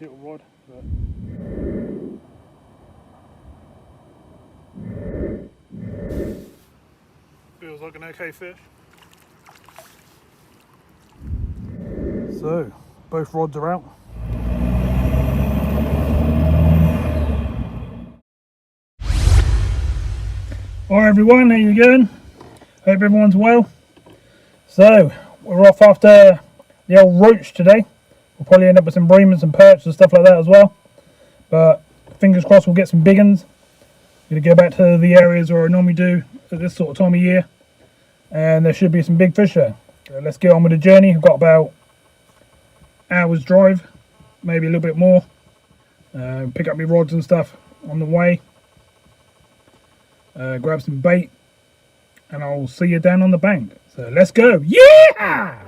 little rod, but feels like an okay fish. So both rods are out. Alright everyone, how you going? Hope everyone's well. So we're off after the old Roach today. We'll probably end up with some Bream and some perch and stuff like that as well. But fingers crossed we'll get some big uns. Gonna go back to the areas where I normally do at this sort of time of year. And there should be some big fish there. So let's get on with the journey. I've got about an hour's drive, maybe a little bit more. Pick up my rods and stuff on the way. Grab some bait. And I'll see you down on the bank. So let's go. Yeah!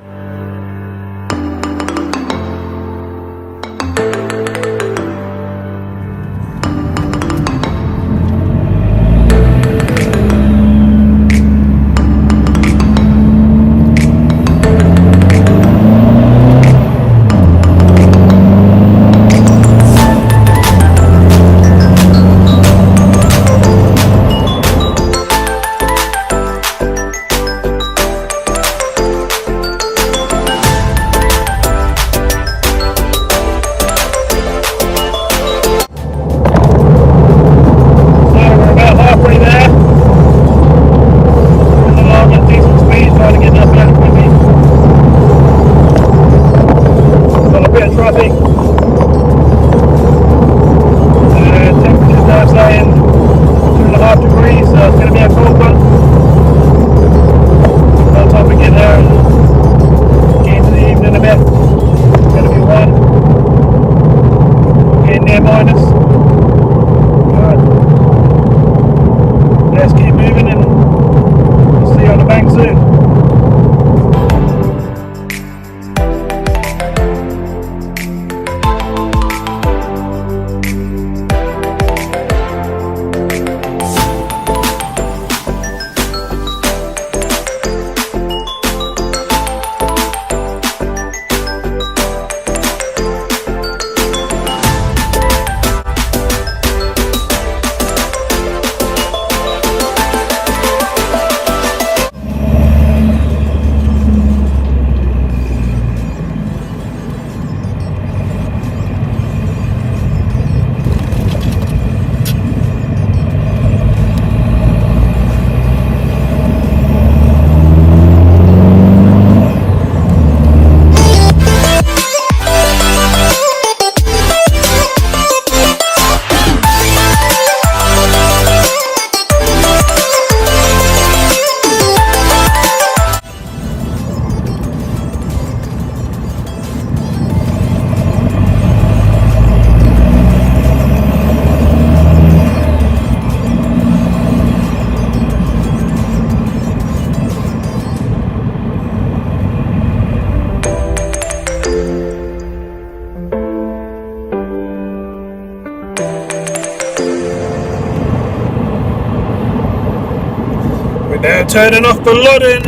Now turning off the Loddon.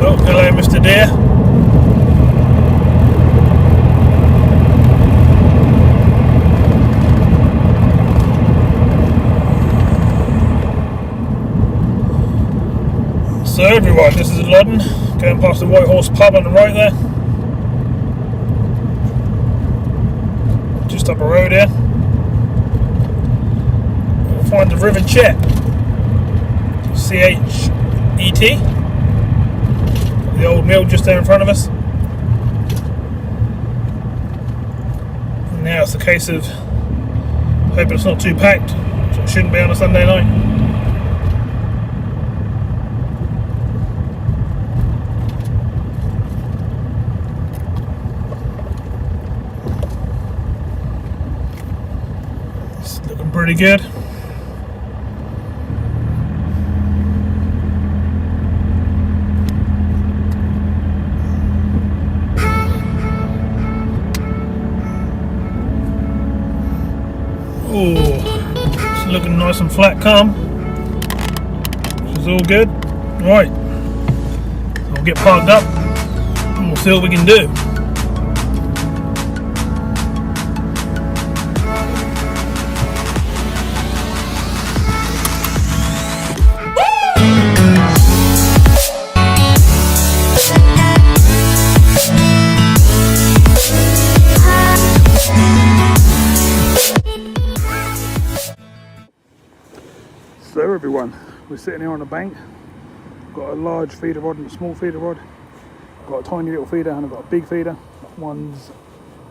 Oh, hello Mr. Deer. So everyone, this is Loddon, going past the White Horse pub on the right there. Just up a road here. We'll find the River Chet. C-H-E-T. The old mill just there in front of us. And now it's a case of hoping it's not too packed, so it shouldn't be on a Sunday night. Looking pretty good. Oh, it's looking nice and flat, calm. It's all good. Right, so we'll get parked up and we'll see what we can do. So everyone, we're sitting here on a bank. Got a large feeder rod and a small feeder rod. Got a tiny little feeder and I've got a big feeder. One's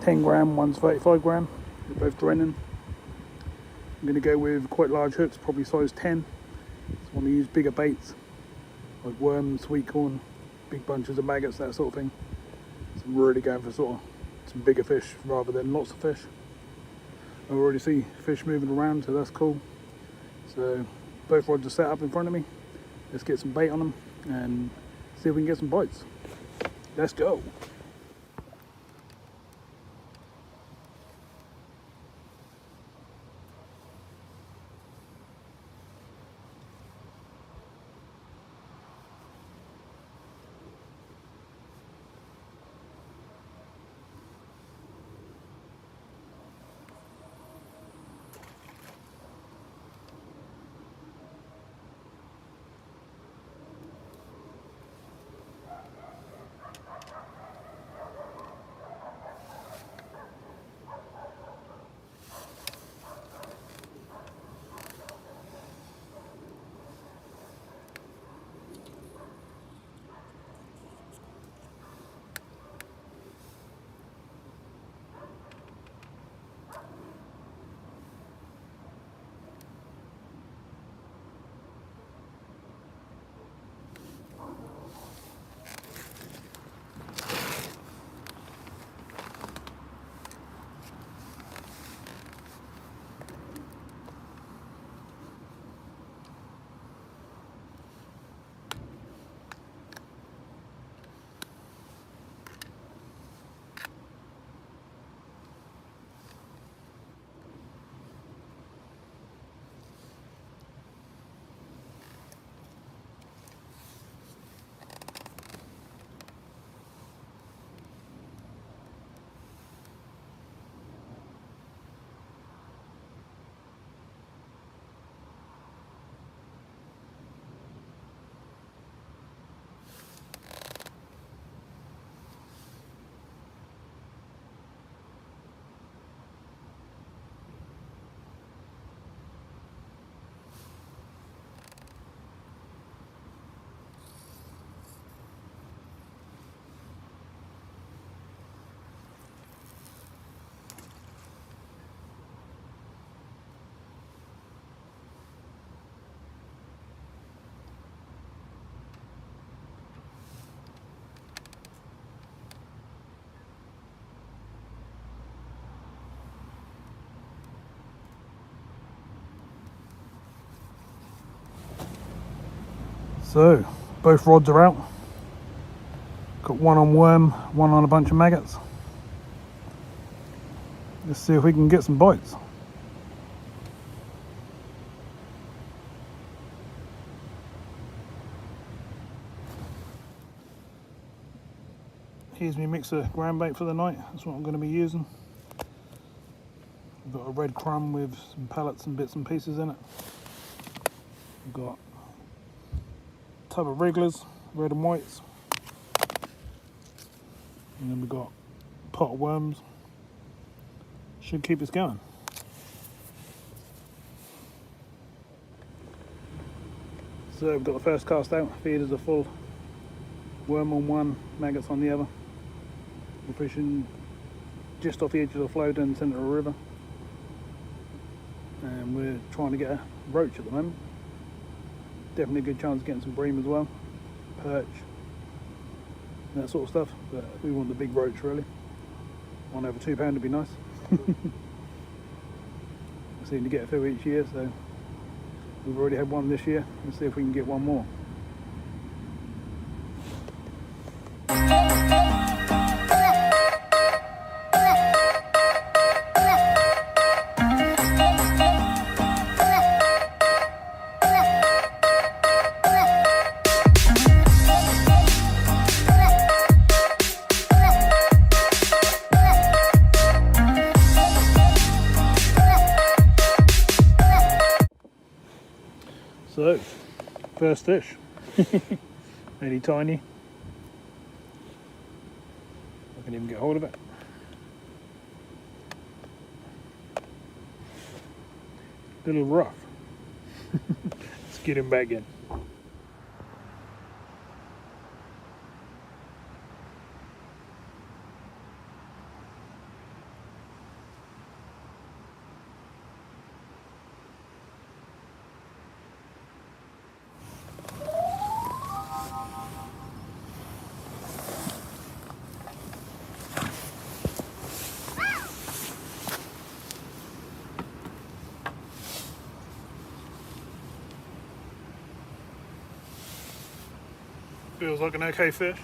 10 gram, one's 35 gram. They're both Drennan. I'm going to go with quite large hooks, probably size 10. So I want to use bigger baits, like worms, sweet corn, big bunches of maggots, that sort of thing. So I'm really going for sort of some bigger fish rather than lots of fish. I already see fish moving around, so that's cool. So both rods are set up in front of me. Let's get some bait on them and see if we can get some bites. Let's go. So, both rods are out. Got one on worm, one on a bunch of maggots. Let's see if we can get some bites. Here's my mix of ground bait for the night. That's what I'm going to be using. I've got a red crumb with some pellets and bits and pieces in it. I've got tub of wrigglers, red and whites, and then we've got a pot of worms. Should keep us going. So we've got the first cast out. Feeders are full, worm on one, maggots on the other. We're fishing just off the edge of the flow down the centre of the river, and we're trying to get a roach at the moment. Definitely a good chance of getting some bream as well, perch, that sort of stuff, but we want the big roach really. One over £2 would be nice. We seem to get a few each year, so we've already had one this year. Let's see if we can get one more. So, first fish. Really tiny. I can even get hold of it. Little rough. Let's get him back in. Feels like an okay fish.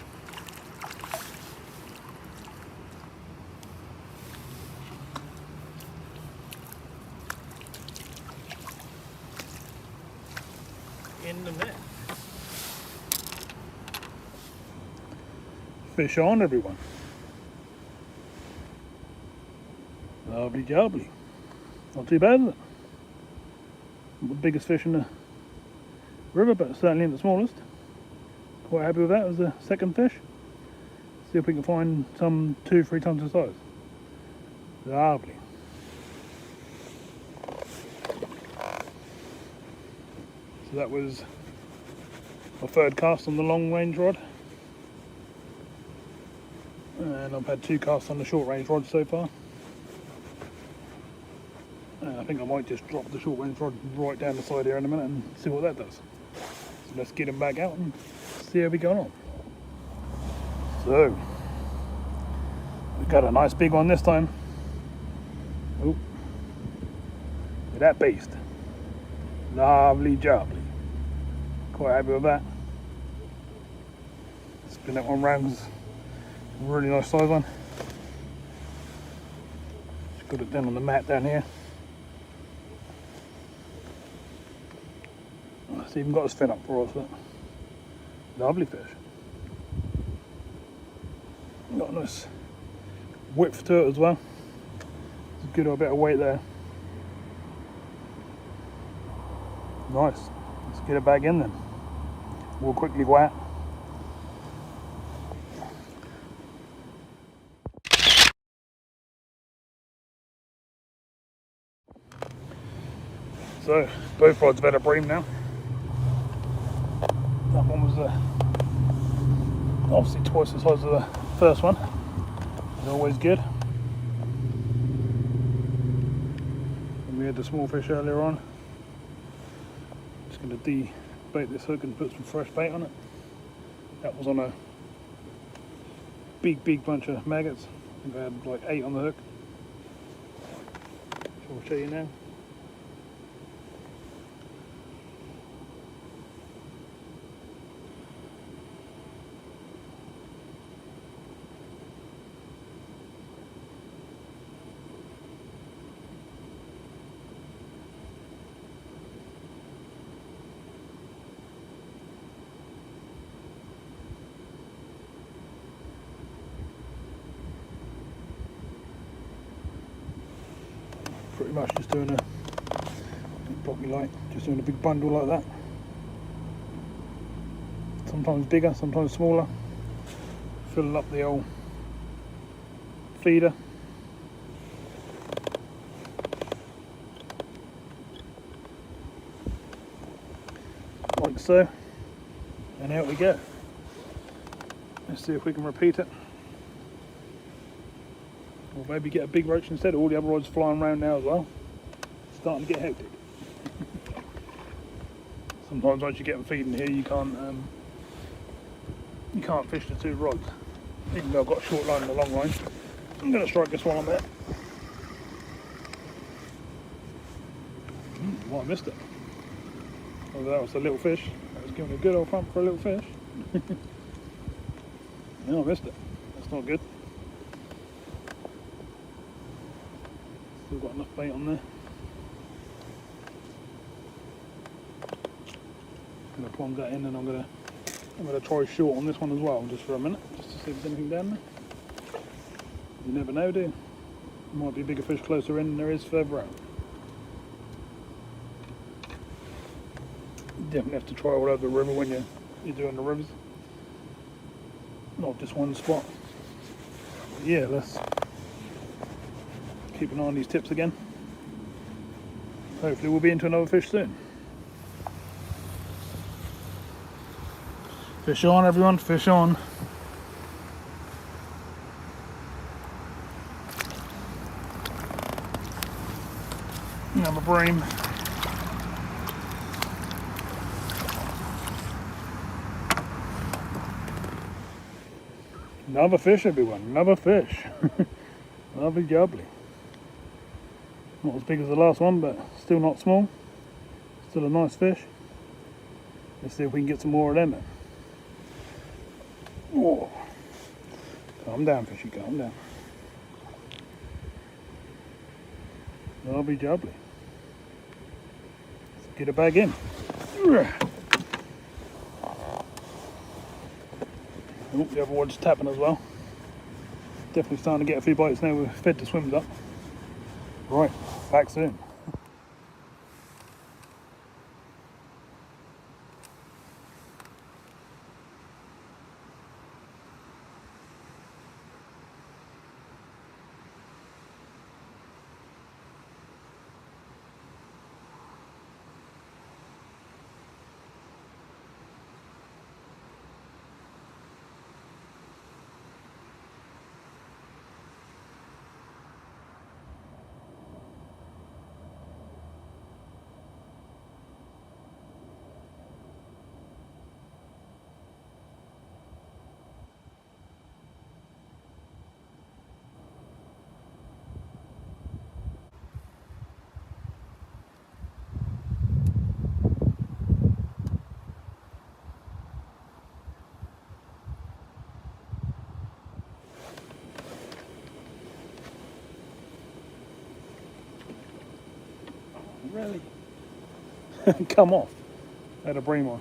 In the net. Fish on, everyone. Lovely jubbly. Not too bad, is it? Not the biggest fish in the river, but certainly in the smallest. Quite happy with that as the second fish. See if we can find some 2-3 tons of size. Lovely. So that was my third cast on the long range rod. And I've had 2 casts on the short range rod so far. And I think I might just drop the short range rod right down the side here in a minute and see what that does. So let's get him back out and see how we go on. So, we've got a nice big one this time. Oh, look at that beast. Lovely jubbly. Quite happy with that. Spin that one round, it's a really nice size one. Just got it down on the mat down here. It's even got his fin up for us. Look. Lovely fish. Got a nice width to it as well. It's a good bit of weight there. Nice. Let's get it back in then. We'll quickly go out. So, both rods have had a bream now. That one was obviously twice the size of the first one. It's always good. And we had the small fish earlier on. Just going to de-bait this hook and put some fresh bait on it. That was on a big bunch of maggots. I think I had like 8 on the hook. So I'll show you now. Pretty much just doing a probably like just doing a big bundle like that. Sometimes bigger, sometimes smaller. Filling up the old feeder. Like so. And out we go. Let's see if we can repeat it. Or maybe get a big roach instead. All the other rods flying around now as well. It's starting to get hectic. Sometimes once you get them feeding here, you can't fish the 2 rods. Even though I've got a short line and a long line, I'm going to strike this one on there. Well, I missed it. Oh, that was a little fish. That was giving a good old thump for a little fish. No, I missed it. That's not good. Still got enough bait on there. Gonna plonge that in, and I'm gonna try short on this one as well, just for a minute, just to see if there's anything down there. You never know, do you? There might be a bigger fish closer in than there is further out. definitely have to try all over the river when you're doing the rivers, not just one spot. But yeah, let's keep an eye on these tips again. Hopefully we'll be into another fish soon. Fish on, everyone, fish on. Another bream. Another fish, everyone, another fish. Lovely jubbly. Not as big as the last one, but still not small. Still a nice fish. Let's see if we can get some more of them. Oh. Calm down, fishy, calm down. Lovely jubbly. Let's get it back in. Oh, the other one's tapping as well. Definitely starting to get a few bites now we've fed the swims up. Right, back soon. Really? Come off. I had a Bream on.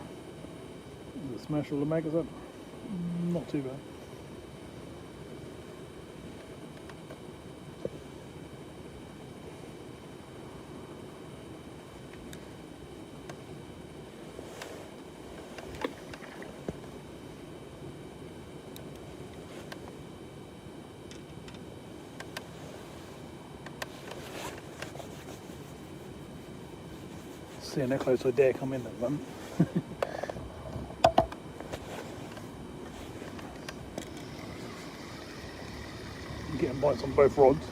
Is it smash all the make us up? Not too bad. Seeing how close I dare come in at the moment. Getting bites on both rods.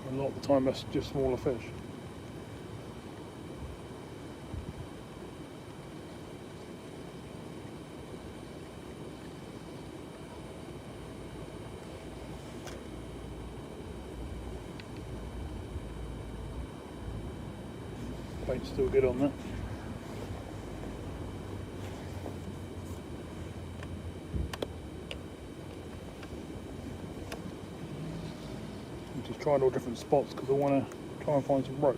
A lot of the time that's just smaller fish. Bait's still good on that. I'm just trying all different spots because I want to try and find some roach.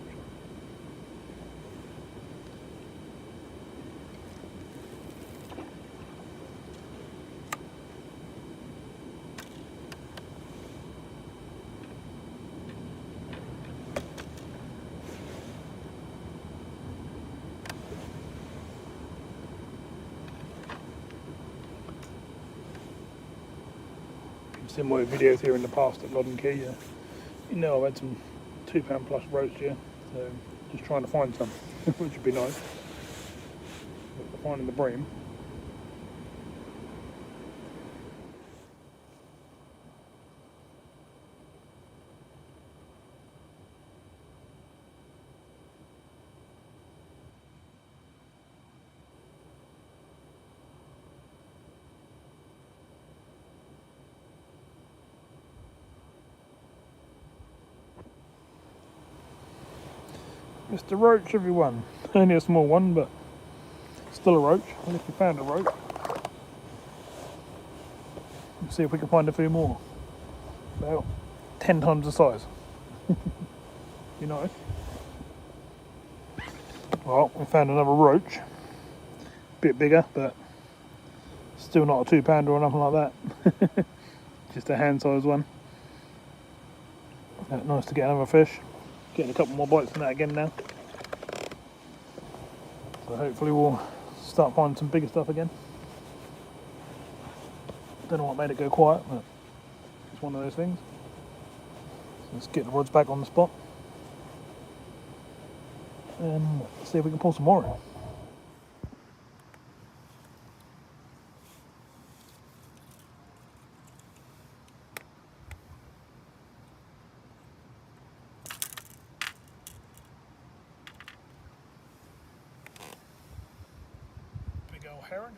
In my videos here in the past at Loddon Quay, you know I've had some £2 plus roach here, so just trying to find some, which would be nice. But finding the bream. Mr. Roach, everyone. Only a small one, but still a roach. At least we found a roach. Let's see if we can find a few more. About 10 times the size. Be nice. Well, we found another roach. Bit bigger, but still not a £2 or nothing like that. Just a hand-sized one. Nice to get another fish. Getting a couple more bites than that again now. So hopefully we'll start finding some bigger stuff again. Don't know what made it go quiet, but it's one of those things. So let's get the rods back on the spot and see if we can pull some more in. Big old heron.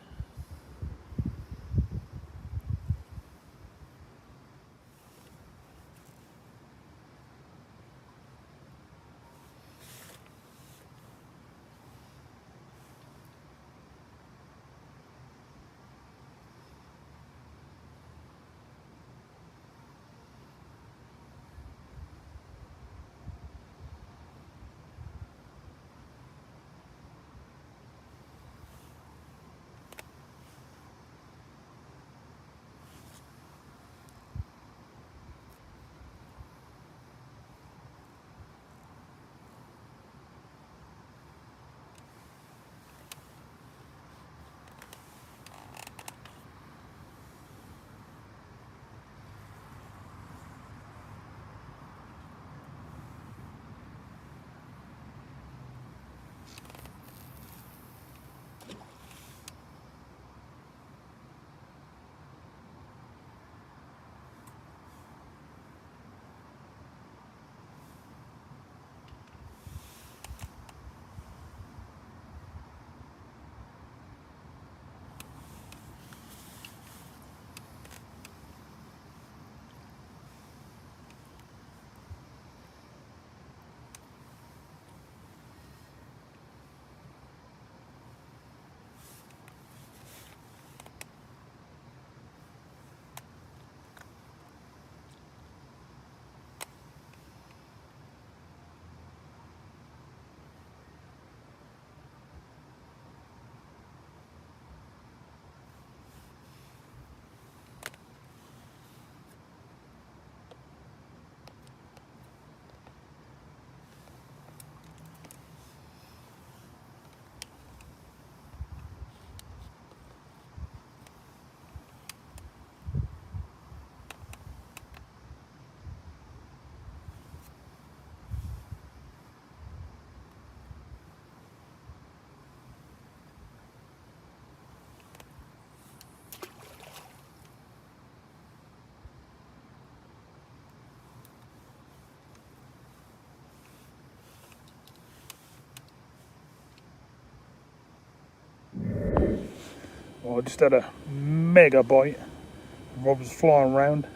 Well, I just had a mega bite. The rod was flying around,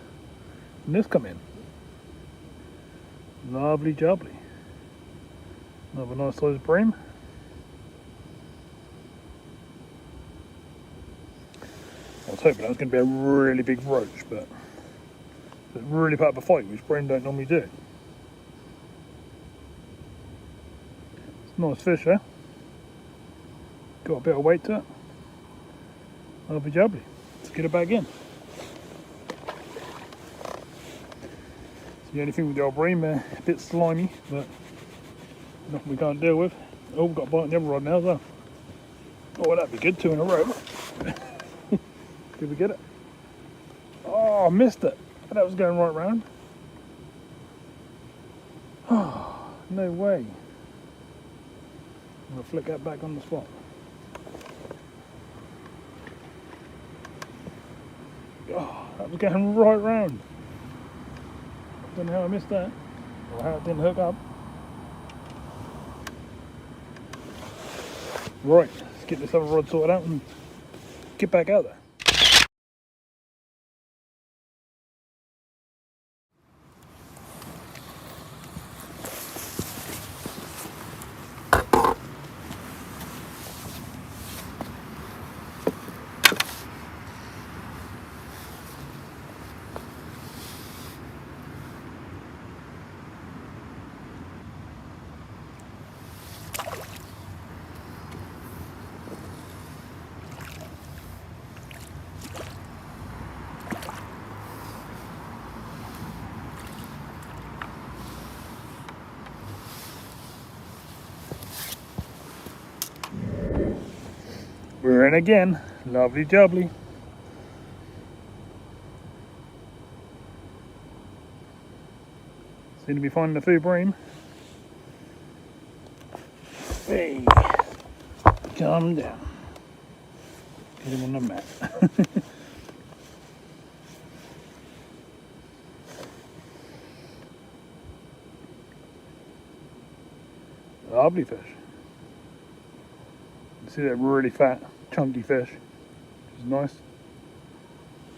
and this come in. Lovely jubbly. Another nice sized bream. I was hoping that was going to be a really big roach, but it really put up a fight, which bream don't normally do. It's a nice fish, eh? Got a bit of weight to it. Lovely jubbly. Let's get it back in. It's the only thing with the old bream, a bit slimy, but nothing we can't deal with. Oh, we've got a bite on the other rod now as well. Oh, that'd be good, 2 in a row. Did we get it? Oh, I missed it. That was going right round. Oh, no way. I'm going to flick that back on the spot. Oh, that was going right round. Don't know how I missed that, or how it didn't hook up. Right, let's get this other rod sorted out and get back out there. We're in again. Lovely jubbly. Seem to be finding the food, Bream. Hey, calm down. Get him on the mat. Lovely fish. You see that really fat, chunky fish, which is nice.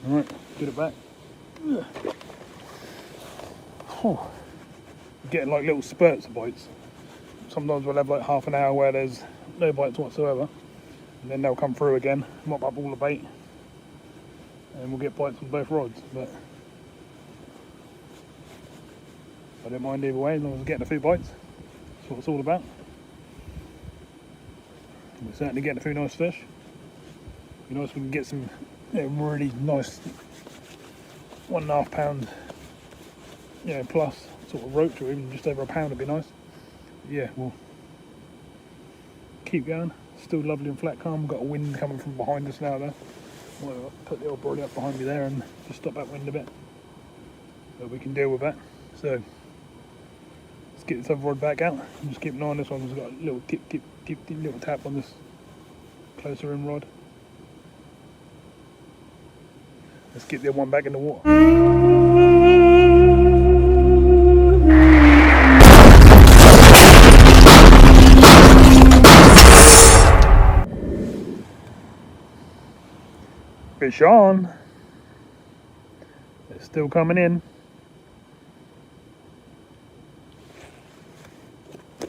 Alright, get it back. Oh, getting like little spurts of bites. Sometimes we'll have like half an hour where there's no bites whatsoever, and then they'll come through again, mop up all the bait, and we'll get bites on both rods. But I don't mind either way, as long as we're getting a few bites. That's what it's all about. We're certainly getting a few nice fish. Be nice if we can get some really nice 1.5 pound, plus sort of roach, or even just over a pound would be nice. But yeah, we'll keep going. Still lovely and flat calm. We've got a wind coming from behind us now though. I'll put the old brolly up behind me there and just stop that wind a bit. But we can deal with that. So let's get this other rod back out and just keep an eye on this one. It's got a little tip, little tap on this closer in rod. Let's get the other one back in the water. Fish on. It's still coming in.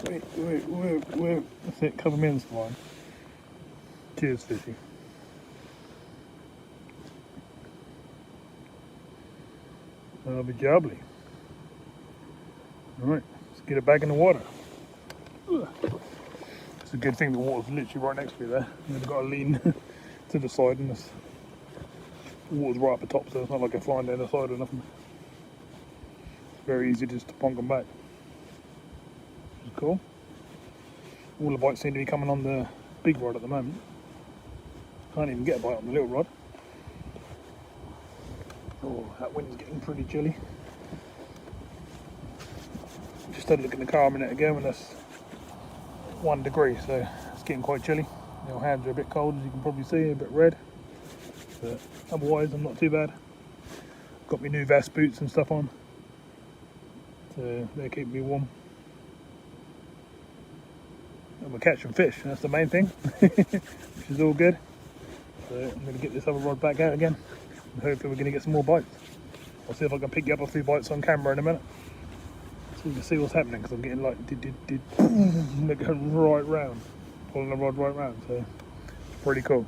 Wait. That's it, cover me in slime. Cheers, fishy. Lovely jubbly. Alright, let's get it back in the water. It's a good thing the water's literally right next to me there. You've got to lean to the side, and the water's right up the top, so it's not like a flying down the side or nothing. It's very easy just to plonk them back. Which is cool. All the bites seem to be coming on the big rod at the moment. Can't even get a bite on the little rod. Oh, that wind's getting pretty chilly. Just had a look in the car a minute ago and that's 1 degree, so it's getting quite chilly. My hands are a bit cold, as you can probably see, a bit red. But otherwise, I'm not too bad. Got my new vest boots and stuff on, so they're keeping me warm. And we're catching fish, that's the main thing, which is all good. So I'm going to get this other rod back out again, and hopefully we're going to get some more bites. I'll see if I can pick you up a few bites on camera in a minute, so we can see what's happening, because I'm getting like, they're going right round, pulling the rod right round, so it's pretty cool.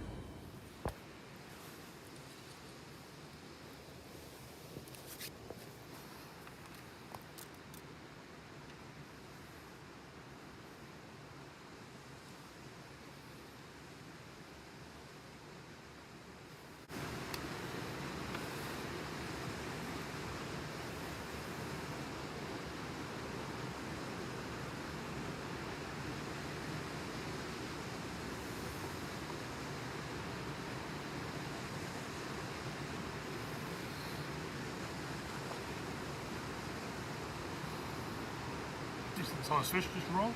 Decent sized fish just roll.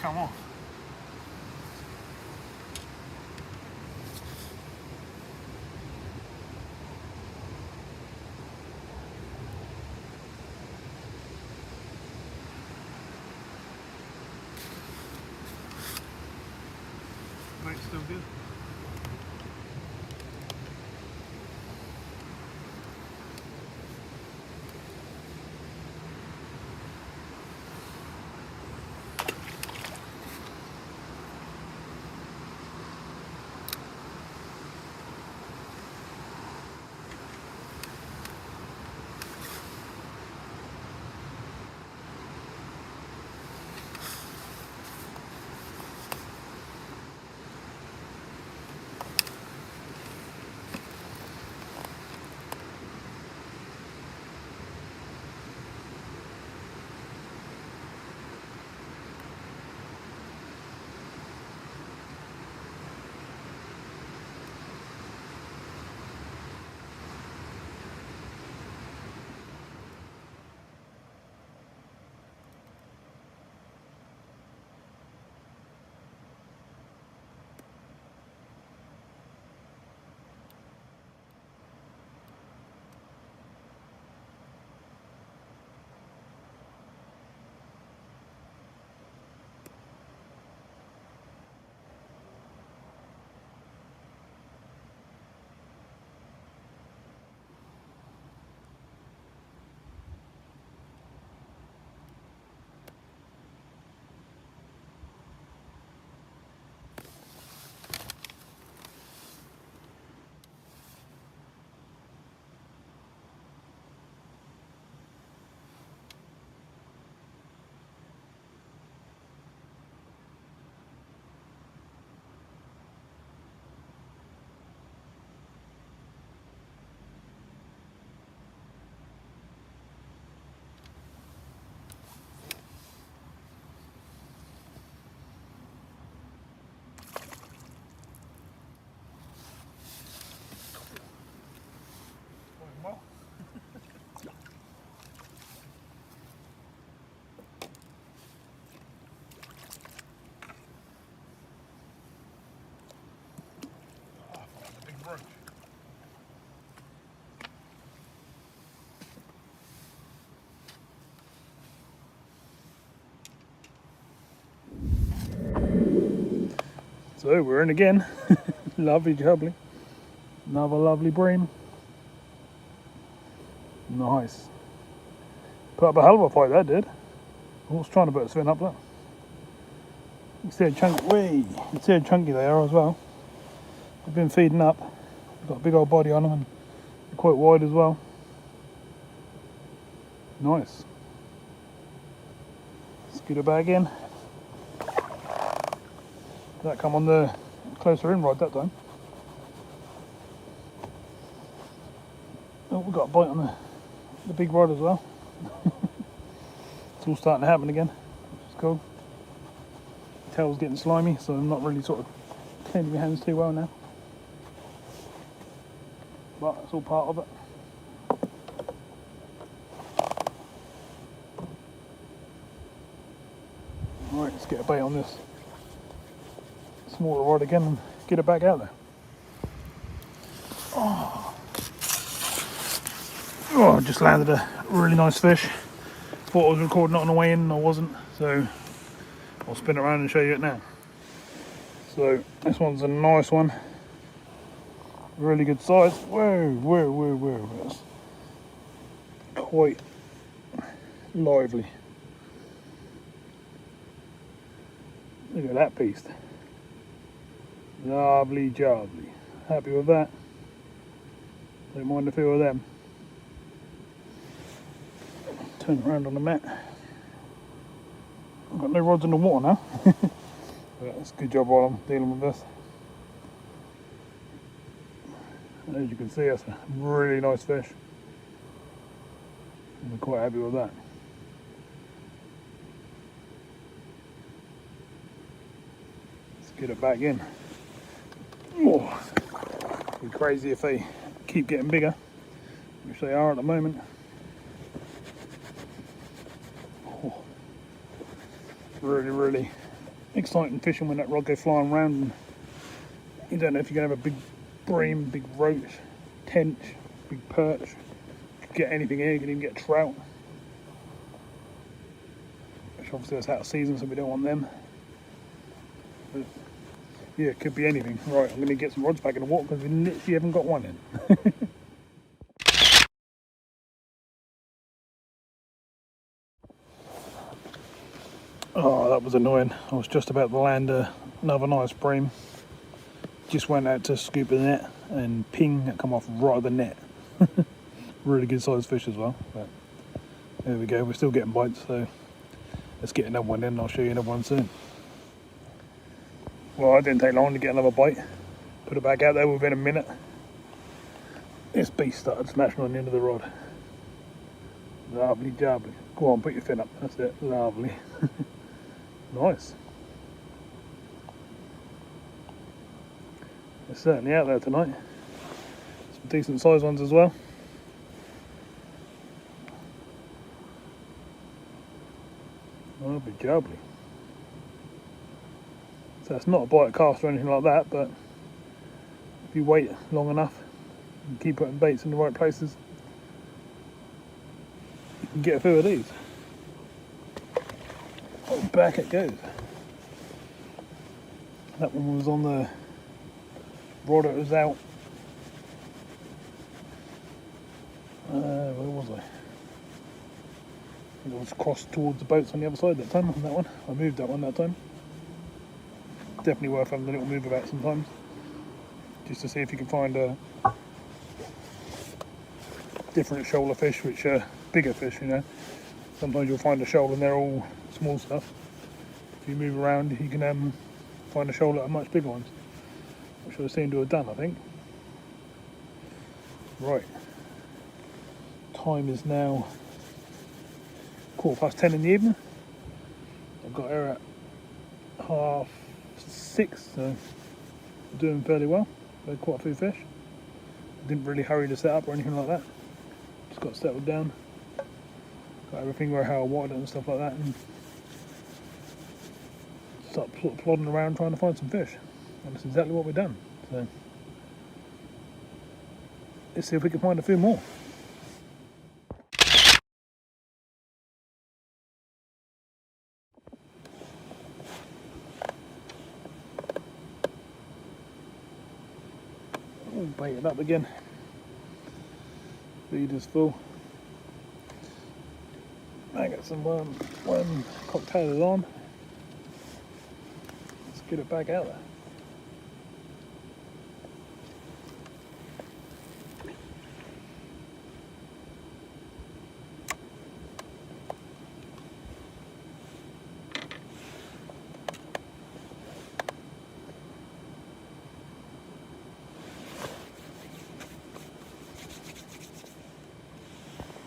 come off. Bait's still good. Well. Big roach. So we're in again. Lovely jubbly. Another lovely bream. Nice. Put up a hell of a fight, that did. I was trying to put a spin up there. You can see how chunky they are as well. I've been feeding up. Got a big old body on them and they're quite wide as well. Nice. Scoot it back in. That come on the closer in rod that time. Oh, we got a bite on the big rod as well. It's all starting to happen again, which is cool. The tail's getting slimy, so I'm not really sort of cleaning my hands too well now. But it's all part of it. Right, let's get a bait on this smaller rod again and get it back out there. Oh, I just landed a really nice fish. Thought I was recording it on the way in, I wasn't, so I'll spin it around and show you it now. So this one's a nice one, really good size. Whoa, that's quite lively. Look at that beast. Lovely jubbly. Happy with that. Don't mind the feel of them. Turn around on the mat. I've got no rods in the water now. But that's a good job while I'm dealing with this. As you can see, that's a really nice fish. I'm quite happy with that. Let's get it back in. Oh, it'd be crazy if they keep getting bigger, which they are at the moment. Oh, really exciting fishing when that rod goes flying around and you don't know if you're going to have a big bream, big roach, tench, big perch. You could get anything here, you can even get trout. Which obviously that's out of season, so we don't want them. But yeah, it could be anything. Right, I'm going to get some rods back in the water because we literally haven't got one in. Oh, that was annoying. I was just about to land another nice bream. Just went out to scoop the net and ping, it come off right at the net. Really good sized fish as well. But there we go, we're still getting bites, so let's get another one in and I'll show you another one soon. Well, it didn't take long to get another bite. Put it back out there within a minute. This beast started smashing on the end of the rod. Lovely jubbly. Go on, put your fin up. That's it. Lovely. Nice. They're certainly out there tonight. Some decent sized ones as well. Lovely jubbly. So it's not a bite cast or anything like that, but if you wait long enough and keep putting baits in the right places, you can get a few of these. Oh, back it goes. That one was on the rod that was out. Where was I? I think I was crossed towards the boats on the other side that time on that one. I moved that one that time. Definitely worth having a little move about sometimes, just to see if you can find a different shoal of fish, which are bigger fish, you know. Sometimes you'll find a shoal and they're all small stuff. If you move around, you can find a shoal that are much bigger ones, which I seem to have done, I think. Right, time is now 10:15 in the evening. I've got here at 6:30, so we're doing fairly well. Had quite a few fish. Didn't really hurry to set up or anything like that. Just got settled down. Got everything where how I wanted it and stuff like that, and start plodding around trying to find some fish. And that's exactly what we've done. So let's see if we can find a few more. Oh, bait it up again. Feeder's full. I got some worm cocktails on. Let's get it back out there.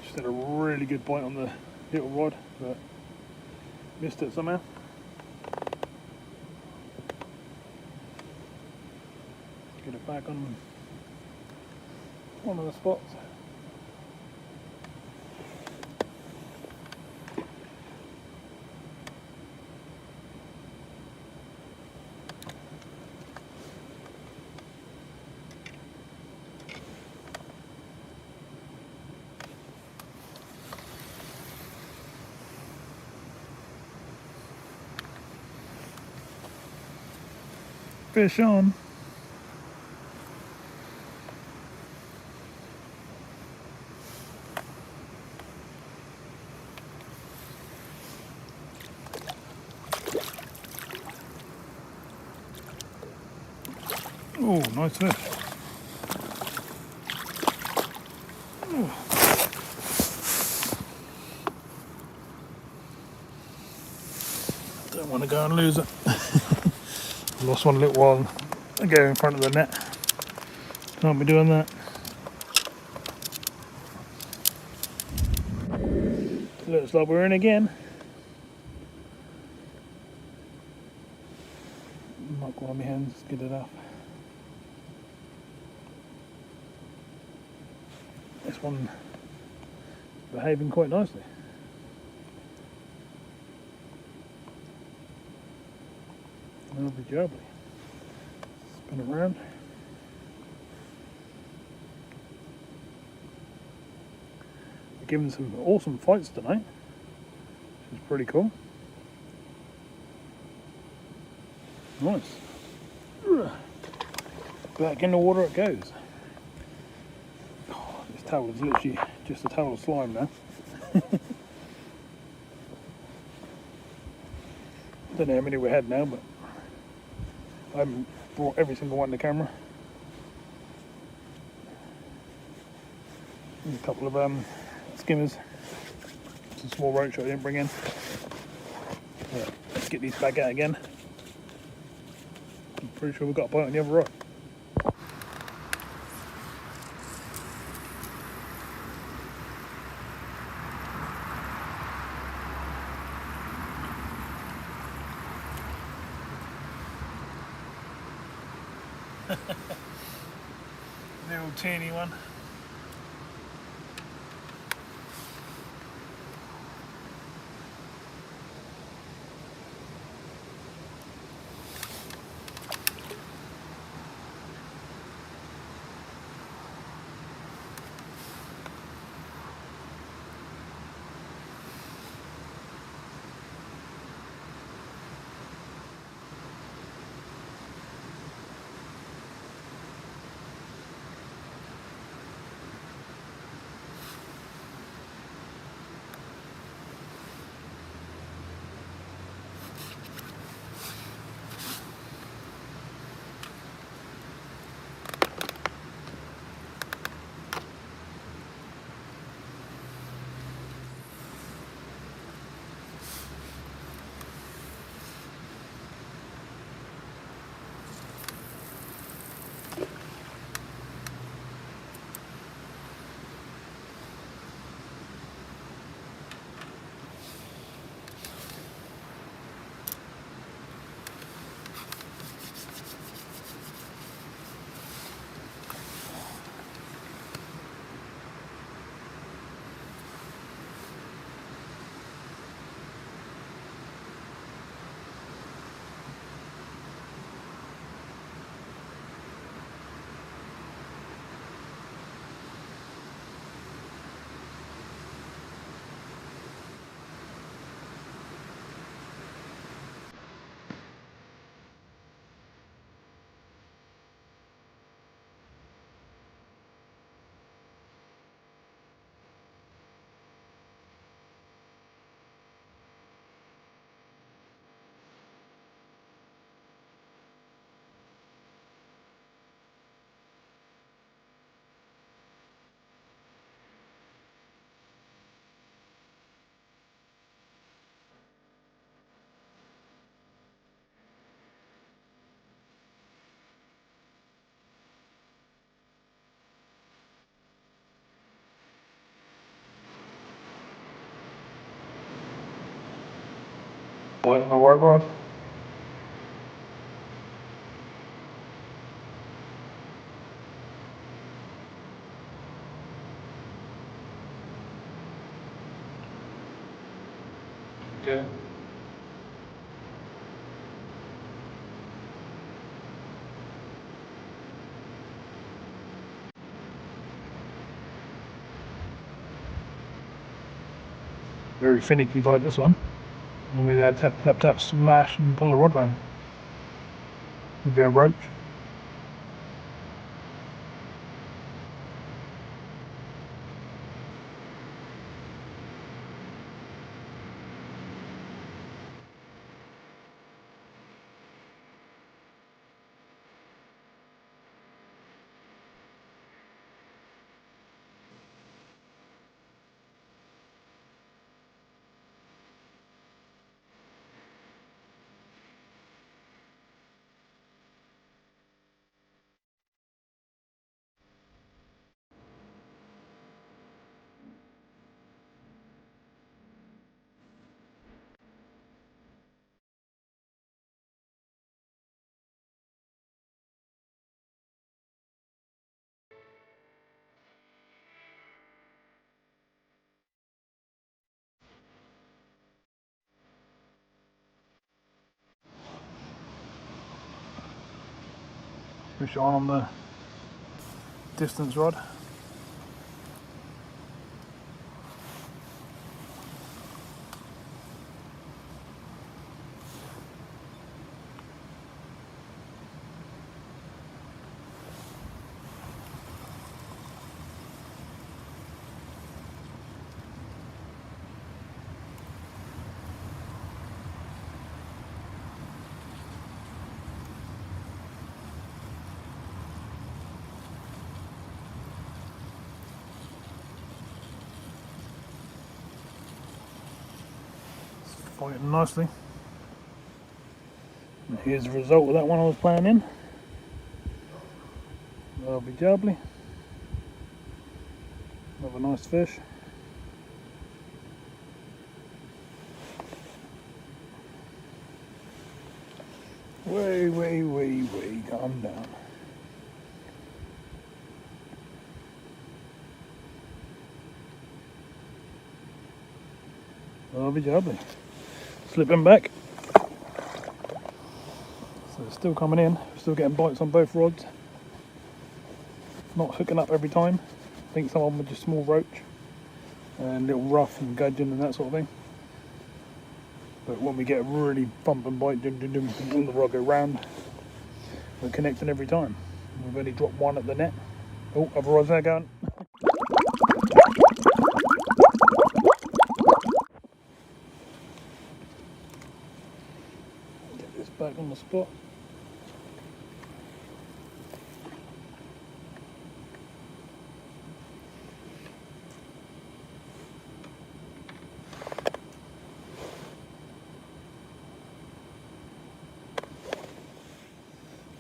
Just had a really good bite on the little rod, but missed it somehow. Get it back on one of the spots. Fish on. Oh, nice fish. Oh. Don't want to go and lose it. Lost one a little while ago in front of the net. Can't be doing that. Looks like we're in again. Might go on my hands, get it up. This one behaving quite nicely. Lovely job. Spin around. We're giving some awesome fights tonight, which is pretty cool. Nice. Back in the water it goes. Oh, this towel is literally just a towel of slime now. Don't know how many we had now, but I haven't brought every single one to camera. There's a couple of skimmers, some small roach I didn't bring in. Yeah, let's get these back out again. I'm pretty sure we've got a bite on the other rod. Little teeny one. What, my work rod? Okay. Very finicky like this one. And with that tap, tap, tap, smash and pull the rod down. With our roach. Switch it on the distance rod. Fighting nicely. And here's the result of that one I was playing in. Lovely jubbly. Another nice fish. Way, calm down. Lovely jubbly. Slipping back. So it's still coming in, still getting bites on both rods. Not hooking up every time. I think some of them were just small roach and little rough and gudgeon and that sort of thing. But when we get a really thumping bite, all the rod go round, we're connecting every time. We've only dropped one at the net. Oh, other rod's there going. Get this back on the spot.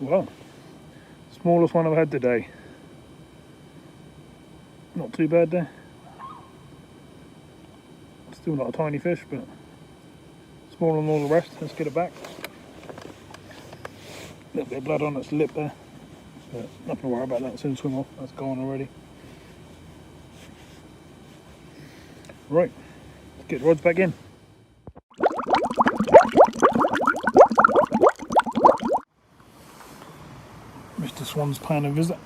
Well, smallest one I've had today. Not too bad there. Still not a tiny fish, but smaller than all the rest. Let's get it back. A little bit of blood on its lip there, but nothing to worry about that. Soon swim off. That's gone already. Right, let's get the rods back in. Mr. Swan's paying a visit.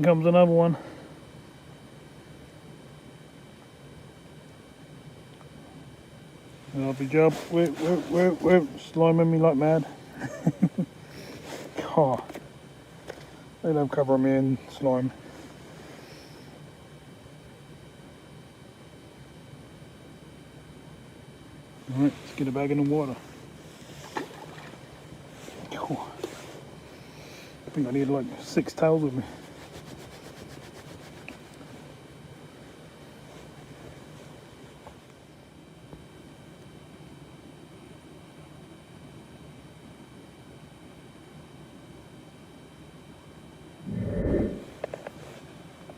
comes another one. Lovely job. We're sliming me like mad. Oh, they don't cover me in slime. Alright, let's get it back in the water. Oh, I think I need like 6 towels with me.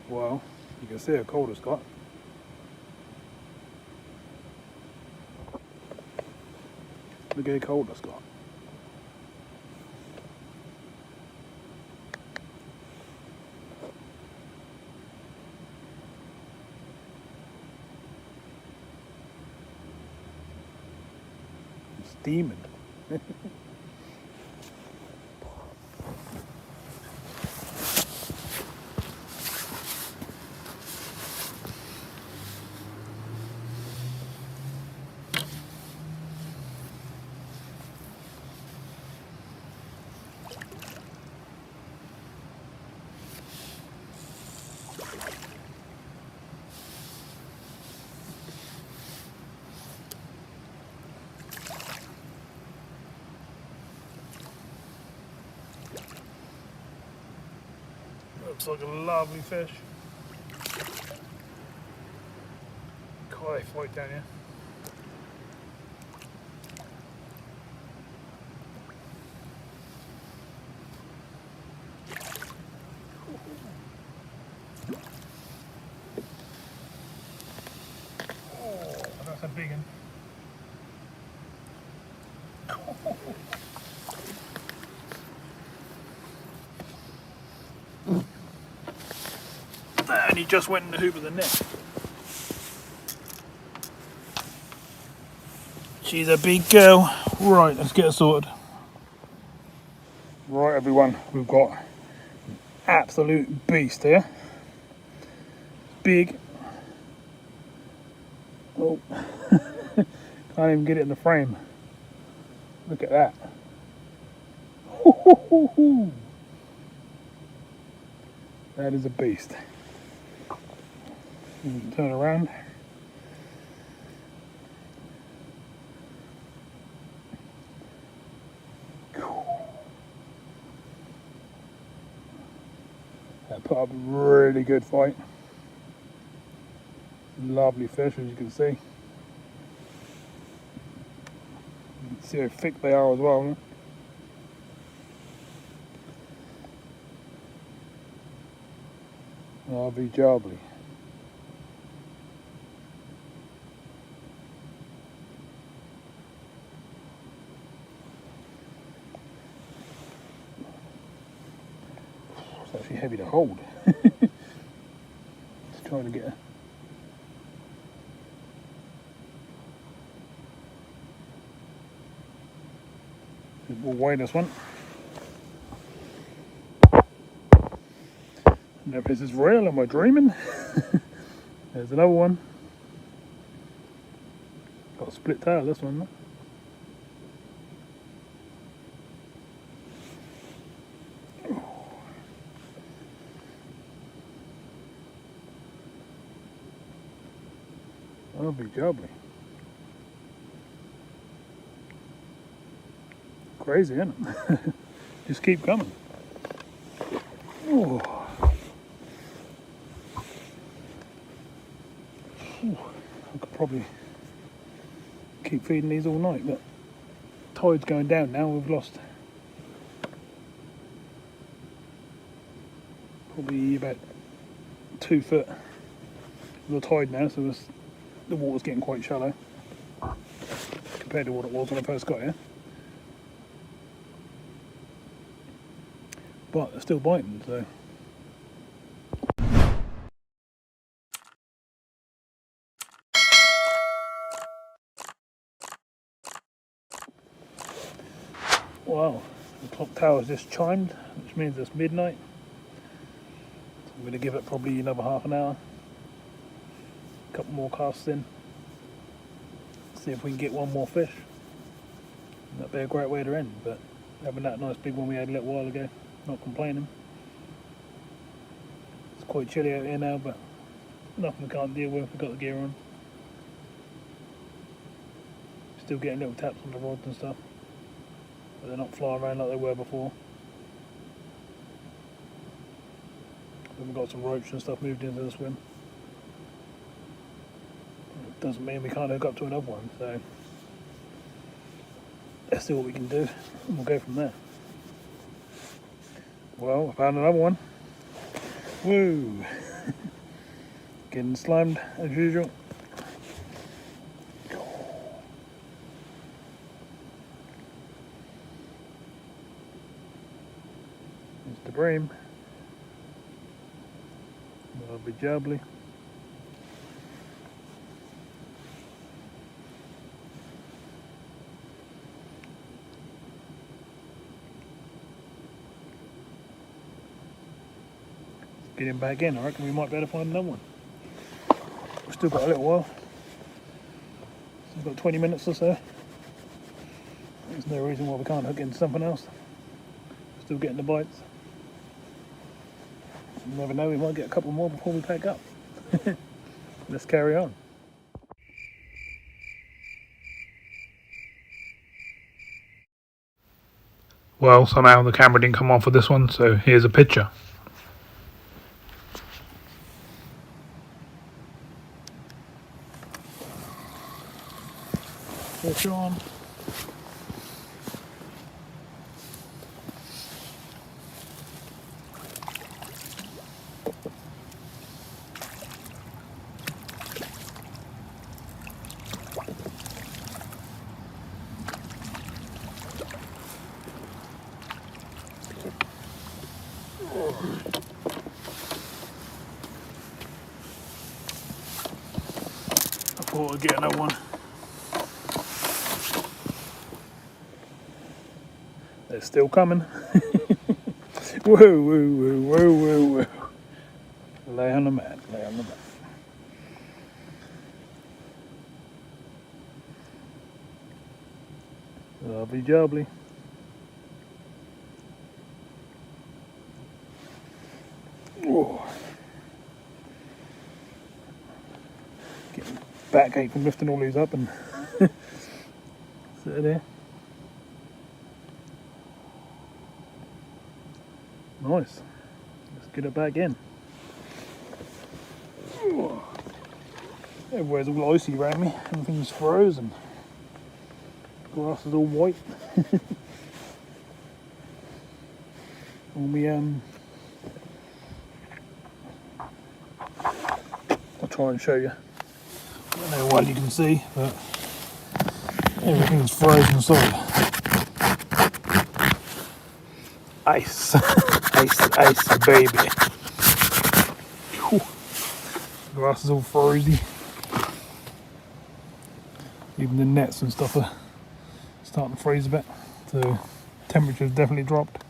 Well, you can see how cold it's got. Look how cold it's got. It's steaming. Looks like a lovely fish. Quite float down here. Oh, that's a big one. And he just went in the hoop of the net. She's a big girl. Right, let's get her sorted. Right everyone, we've got an absolute beast here. Big. Oh, can't even get it in the frame. Look at that. That is a beast. Turn around. That put up a really good fight. Lovely fish, as you can see. You can see how thick they are as well. Huh? Lovely jubbly. It's actually heavy to hold. Just trying to get a we'll weigh this one. Now, if this is real, am I dreaming? There's another one. Got a split tail, this one. Look. Lovely jubbly. Crazy, isn't it? Just keep coming. Oh. I could probably keep feeding these all night, but tide's going down now. We've lost probably about 2 foot of the tide now, so the water's getting quite shallow compared to what it was when I first got here. But they're still biting, so. Wow, the clock tower's just chimed, which means it's midnight. I'm going to give it probably another half an hour, a couple more casts in, see if we can get one more fish. That'd be a great way to end, but having that nice big one we had a little while ago, not complaining. It's quite chilly out here now, but nothing we can't deal with, we've got the gear on. Still getting little taps on the rods and stuff, but they're not flying around like they were before. Then we've got some roach and stuff moved into the swim. It doesn't mean we can't hook up to another one, so let's see what we can do and we'll go from there. Well, I found another one. Woo! Getting slimed as usual. It's the Bream. Lovely jubbly. Get him back in. I reckon we might be able to find another one. We've still got a little while. We've got 20 minutes or so. There's no reason why we can't hook into something else. Still getting the bites. You never know, we might get a couple more before we pack up. Let's carry on. Well, somehow the camera didn't come on for this one, so here's a picture. Fish on. I thought I'd get another one. They're still coming. Woo, woo, woo, woo, woo, woo. Lay on the mat, lay on the mat. Lovely jubbly. Whoa. Getting backache from lifting all these up and sit there. Nice. Let's get it back in. Ooh. Everywhere's all icy around me. Everything's frozen. Grass is all white. I'll try and show you. I don't know what you can see, but everything's frozen solid. Ice. Ice, ice, baby. Whew. Grass is all frozy. Even the nets and stuff are starting to freeze a bit. So temperature's definitely dropped.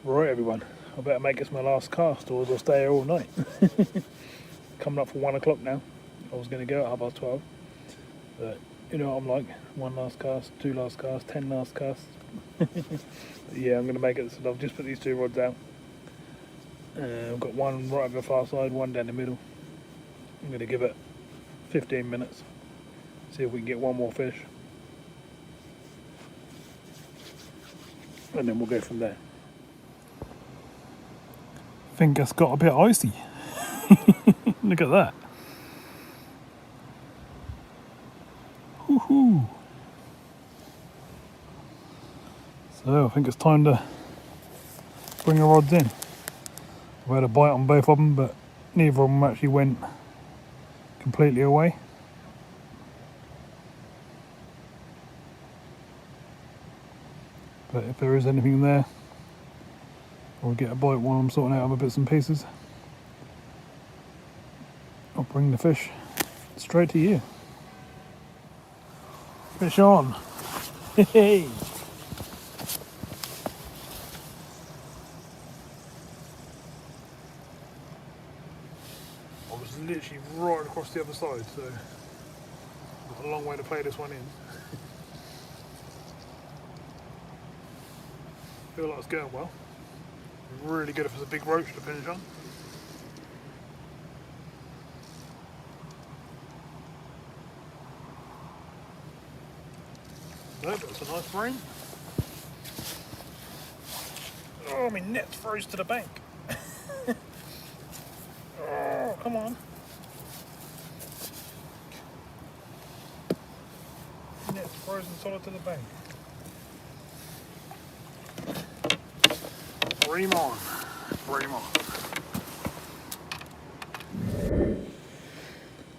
Right everyone, I better make this my last cast or I'll stay here all night. Coming up for 1 o'clock now. I was going to go at 12:30, but you know what I'm like, 1 last cast, 2 last casts, 10 last casts. Yeah, I'm going to make it, so I've just put these 2 rods out. I've got one right over the far side, one down the middle. I'm going to give it 15 minutes, see if we can get one more fish. And then we'll go from there. I think it's got a bit icy. Look at that. Woohoo. So I think it's time to bring the rods in. I've had a bite on both of them, but neither of them actually went completely away. But if there is anything there, or get a bite while I'm sorting out other bits and pieces, I'll bring the fish straight to you. Fish on! Hey! I was literally right across the other side, so got a long way to play this one in. Feel like it's going well. Really good if it's a big roach to finish on. No, but it's a nice Bream. Oh, my net's froze to the bank. Oh, come on. Net's frozen solid to the bank. Bream on. Bream on.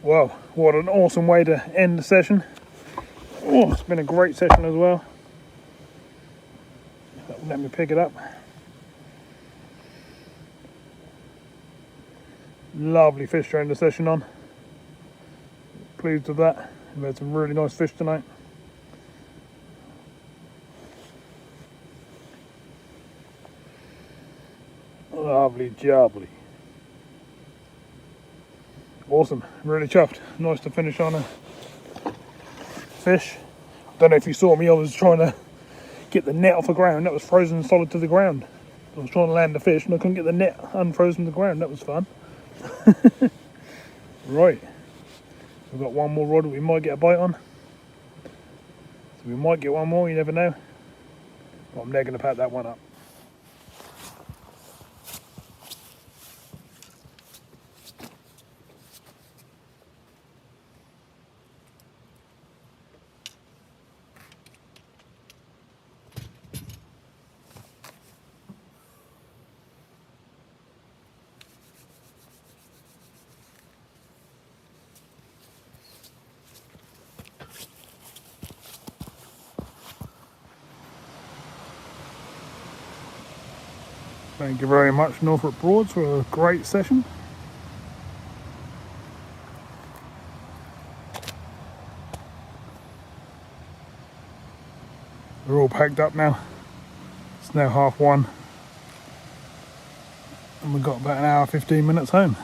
Well, what an awesome way to end the session. Oh, it's been a great session as well. Let me pick it up. Lovely fish to end the session on. Pleased with that. We've had some really nice fish tonight. Lovely jubbly. Awesome, really chuffed. Nice to finish on a fish. Don't know if you saw me, I was trying to get the net off the ground. That was frozen solid to the ground. I was trying to land the fish and I couldn't get the net unfrozen to the ground. That was fun. Right, we've got one more rod that we might get a bite on. So we might get one more, you never know. But I'm now going to pack that one up. Thank you very much, Norfolk Broads, for a great session. They're all packed up now. It's now 1:30 and we've got about an hour 15 minutes home.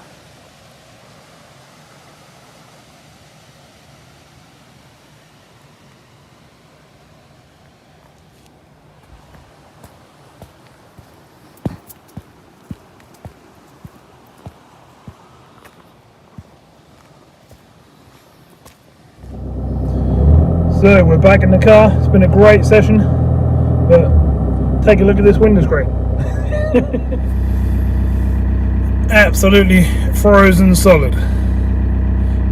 So we're back in the car. It's been a great session, but take a look at this window screen. Absolutely frozen solid.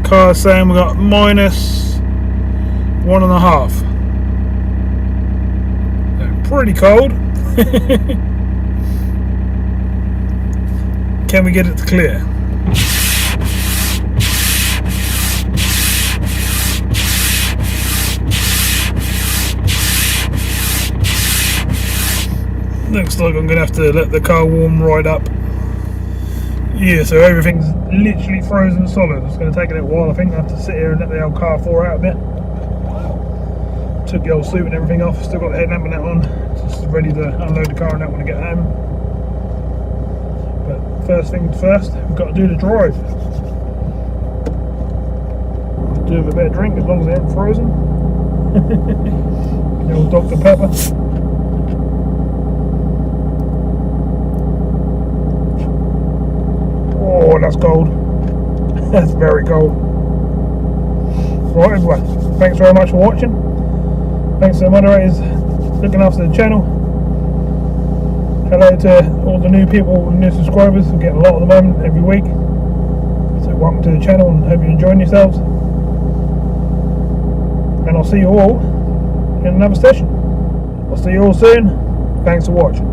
Car's saying we got -1.5. Pretty cold. Can we get it to clear? Looks like I'm going to have to let the car warm right up. Yeah, so everything's literally frozen solid. It's going to take a little while, I think. I have to sit here and let the old car thaw out a bit. Took the old suit and everything off. Still got the headlamp and that on. Just ready to unload the car and that when I get home. But first things first, we've got to do the drive. Do have a bit of drink as long as it ain't frozen. The old Dr. Pepper. Oh, that's cold. That's very cold. Right, everyone. Thanks very much for watching. Thanks to the moderators looking after the channel. Hello to all the new people and new subscribers. We're getting a lot at the moment every week. So welcome to the channel and hope you're enjoying yourselves. And I'll see you all in another session. I'll see you all soon. Thanks for watching.